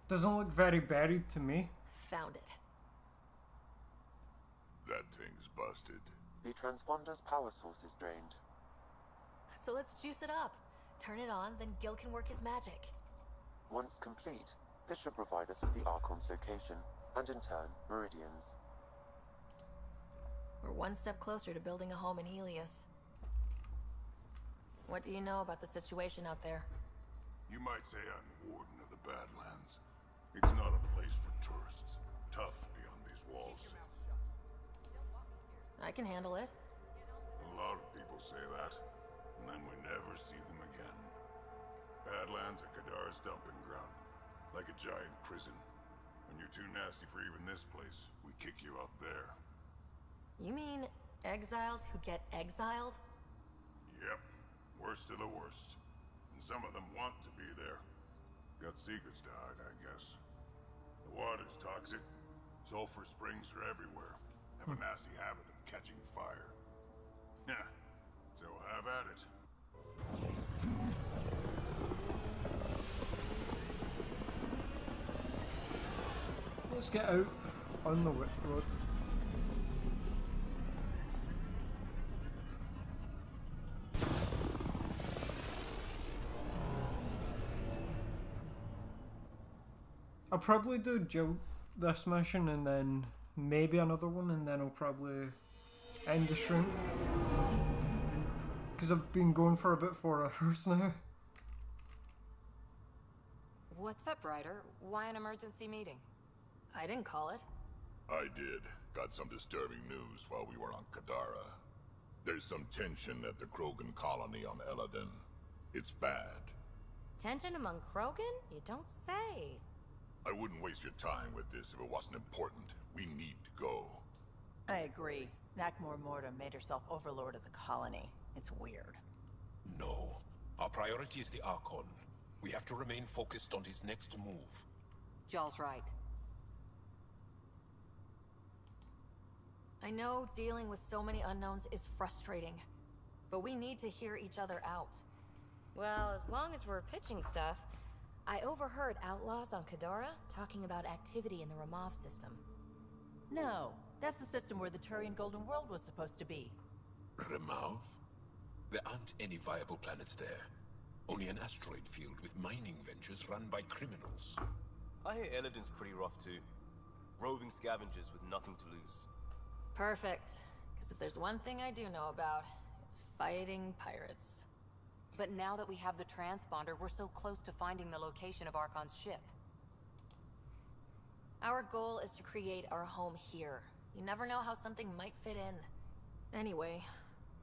Doesn't look very buried to me. Found it. That thing's busted. The transponder's power source is drained. So let's juice it up. Turn it on, then Gil can work his magic. Once complete, this should provide us with the Archon's location, and in turn, Meridian's. We're one step closer to building a home in Helios. What do you know about the situation out there? You might say I'm the warden of the Badlands. It's not a place for tourists. Tough beyond these walls. I can handle it. A lot of people say that, and then we never see them again. Badlands are Kadar's dumping ground, like a giant prison. When you're too nasty for even this place, we kick you out there. You mean exiles who get exiled? Yep, worst of the worst. And some of them want to be there. Got secrets to hide, I guess. The water's toxic. Sulfur springs are everywhere. Have a nasty habit of catching fire. Yeah, so have at it. Let's get out on the road. I'll probably do Jill this mission and then maybe another one, and then I'll probably end the stream. Because I've been going for about 4 hours now. What's up, Ryder? Why an emergency meeting? I didn't call it. I did. Got some disturbing news while we were on Kadara. There's some tension at the Krogan colony on Eladin. It's bad. Tension among Krogan? You don't say. I wouldn't waste your time with this if it wasn't important. We need to go. I agree. Nakmor Morta made herself overlord of the colony. It's weird. No. Our priority is the Archon. We have to remain focused on his next move. Jall's right. I know dealing with so many unknowns is frustrating, but we need to hear each other out. Well, as long as we're pitching stuff, I overheard outlaws on Kadara talking about activity in the Ramov system. No, that's the system where the Turian Golden World was supposed to be. Remav? There aren't any viable planets there. Only an asteroid field with mining ventures run by criminals. I hear Eladin's pretty rough too. Roving scavengers with nothing to lose. Perfect. Because if there's one thing I do know about, it's fighting pirates. But now that we have the transponder, we're so close to finding the location of Archon's ship. Our goal is to create our home here. You never know how something might fit in. Anyway,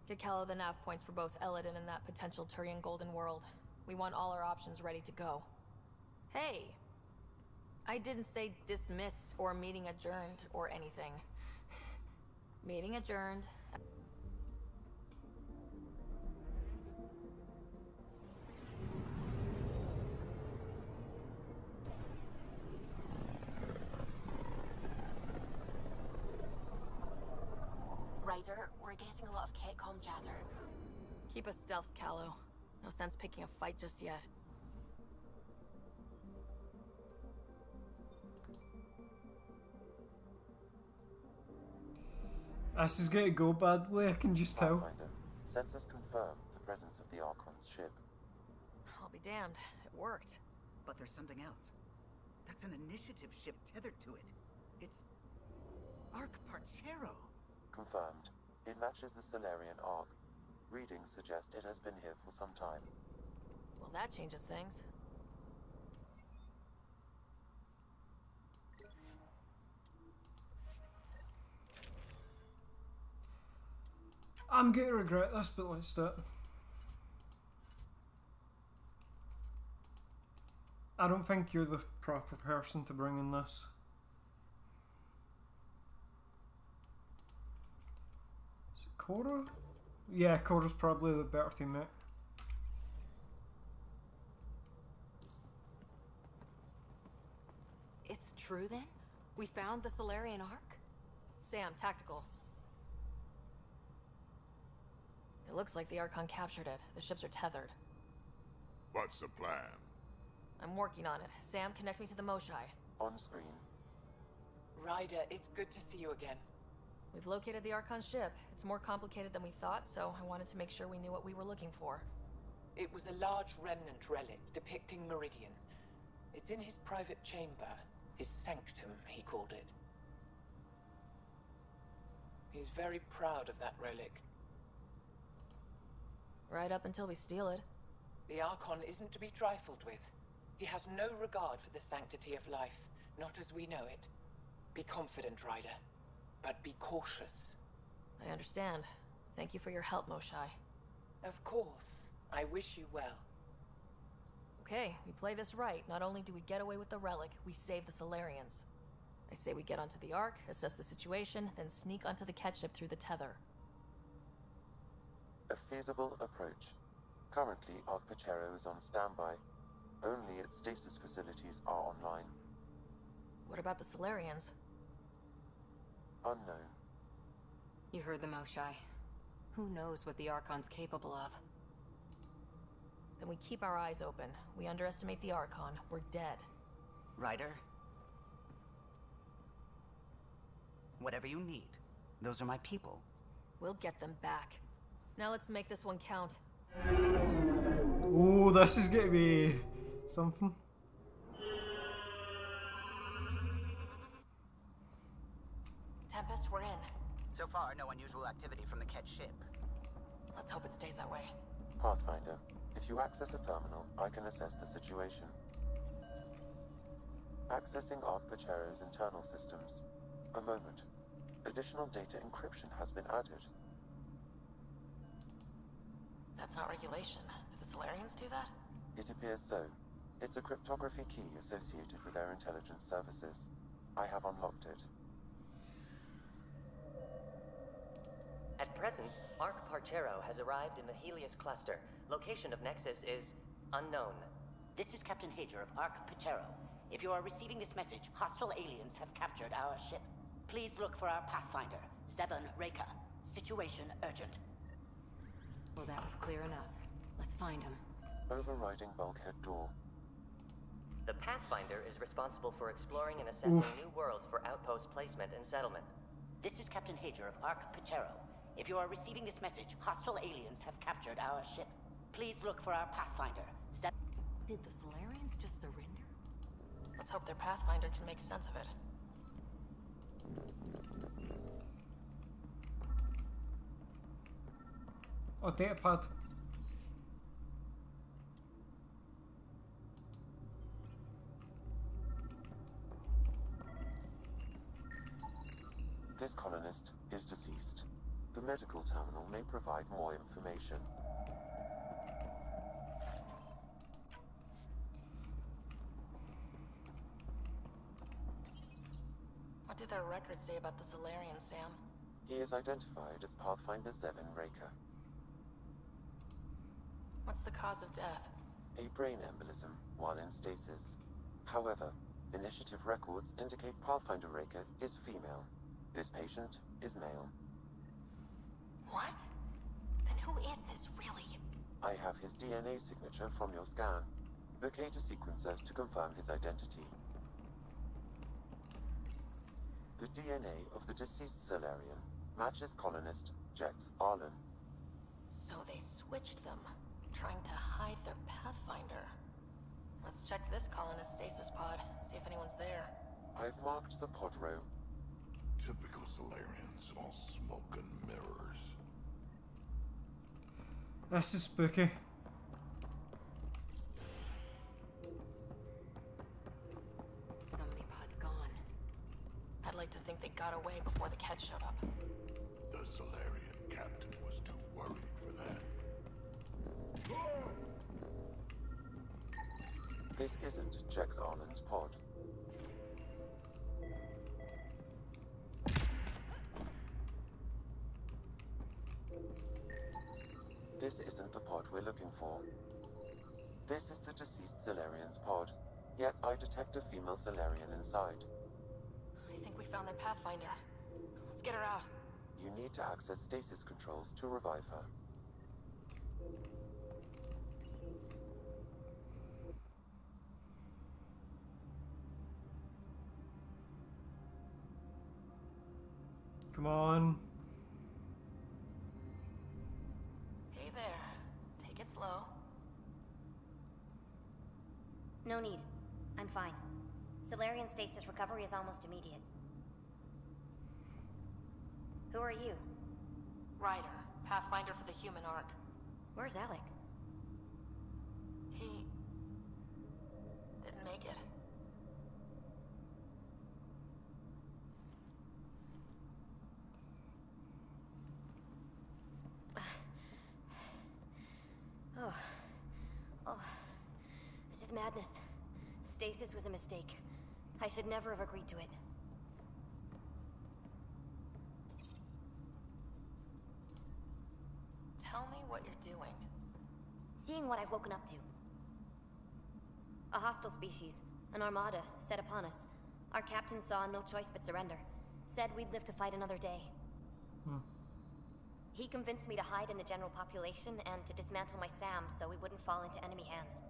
get Callow the nav points for both Eladin and that potential Turian Golden World. We want all our options ready to go. Hey! I didn't say dismissed or meeting adjourned or anything. Meeting adjourned. Ryder, we're getting a lot of Catcom chatter. Keep a stealth, Callow. No sense picking a fight just yet. This is going to go badly, I can just tell. Pathfinder, sensors confirm the presence of the Archon's ship. I'll be damned. It worked. But there's something else. That's an initiative ship tethered to it. It's... Arc Parchero. Confirmed. It matches the Salarian Arc. Readings suggest it has been here for some time. Well, that changes things. I'm going to regret this, but let's do it. I don't think you're the proper person to bring in this. Is it Cora? Yeah, Cora's probably the better teammate. It's true then? We found the Salarian Arc? Sam, tactical. It looks like the Archon captured it. The ships are tethered. What's the plan? I'm working on it. Sam, connect me to the Moshai. On screen. Ryder, it's good to see you again. We've located the Archon ship. It's more complicated than we thought, so I wanted to make sure we knew what we were looking for. It was a large remnant relic depicting Meridian. It's in his private chamber. His sanctum, he called it. He's very proud of that relic. Right up until we steal it. The Archon isn't to be trifled with. He has no regard for the sanctity of life, not as we know it. Be confident, Ryder, but be cautious. I understand. Thank you for your help, Moshai. Of course. I wish you well. Okay, we play this right. Not only do we get away with the relic, we save the Salarians. I say we get onto the Ark, assess the situation, then sneak onto the Ket ship through the tether. A feasible approach. Currently, Ark Pachero is on standby. Only its stasis facilities are online. What about the Salarians? Unknown. You heard the Moshai. Who knows what the Archon's capable of? Then we keep our eyes open. We underestimate the Archon, we're dead. Ryder? Whatever you need. Those are my people. We'll get them back. Now let's make this one count. Oh, this is gonna be something. Tempest, we're in. So far, no unusual activity from the Ket ship. Let's hope it stays that way. Pathfinder, if you access a terminal, I can assess the situation. Accessing Ark Pachero's internal systems. A moment. Additional data encryption has been added. That's not regulation. Did the Salarians do that? It appears so. It's a cryptography key associated with their intelligence services. I have unlocked it. At present, Ark Parchero has arrived in the Helios cluster. Location of Nexus is unknown. This is Captain Hager of Ark Pachero. If you are receiving this message, hostile aliens have captured our ship. Please look for our Pathfinder, 7 Reika. Situation urgent. Well, that was clear enough. Let's find him. Overriding bulkhead door. The Pathfinder is responsible for exploring and assessing new worlds for outpost placement and settlement. This is Captain Hager of Ark Pachero. If you are receiving this message, hostile aliens have captured our ship. Please look for our Pathfinder. Did the Salarians just surrender? Let's hope their Pathfinder can make sense of it. Oh, datapad. This colonist is deceased. The medical terminal may provide more information. What do their records say about the Salarians, Sam? He is identified as Pathfinder 7 Reika. What's the cause of death? A brain embolism while in stasis. However, initiative records indicate Pathfinder Reika is female. This patient is male. What? Then who is this, really? I have his DNA signature from your scan. Locate a sequencer to confirm his identity. The DNA of the deceased Salarian matches colonist Jex Arlen. So they switched them, trying to hide their Pathfinder. Let's check this colonist stasis pod, see if anyone's there. I've marked the pod row. Typical Salarians, all smoke and mirrors. This is spooky. So many pods gone. I'd like to think they got away before the Ket showed up. The Salarian captain was too worried for that. This isn't Jex Arlen's pod. This isn't the pod we're looking for. This is the deceased Salarian's pod, yet I detect a female Salarian inside. I think we found their Pathfinder. Let's get her out. You need to access stasis controls to revive her. Come on. Hey there. Take it slow. No need. I'm fine. Salarian stasis recovery is almost immediate. Who are you? Ryder, pathfinder for the human ark. Where's Alec? He... didn't make it. Oh. This is madness. Stasis was a mistake. I should never have agreed to it. Tell me what you're doing. Seeing what I've woken up to. A hostile species, an armada, set upon us. Our captain saw no choice but surrender. Said we'd live to fight another day. He convinced me to hide in the general population and to dismantle my SAM so we wouldn't fall into enemy hands.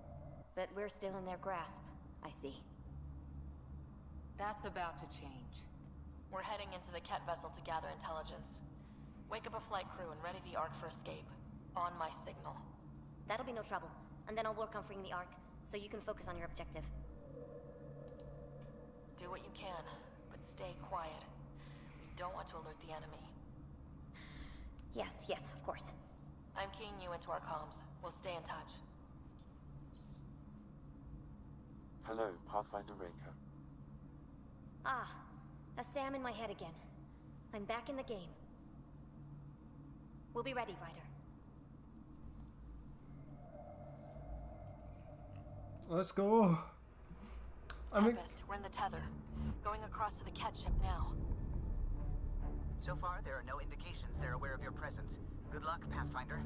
But we're still in their grasp, I see. That's about to change. We're heading into the Ket vessel to gather intelligence. Wake up a flight crew and ready the Ark for escape. On my signal. That'll be no trouble. And then I'll work on freeing the Ark, so you can focus on your objective. Do what you can, but stay quiet. We don't want to alert the enemy. Yes, of course. I'm keying you into our comms. We'll stay in touch. Hello, Pathfinder Raker. Ah, a SAM in my head again. I'm back in the game. We'll be ready, Ryder. Let's go. Tempest, we're in the tether. Going across to the Ket ship now. So far, there are no indications they're aware of your presence. Good luck, Pathfinder.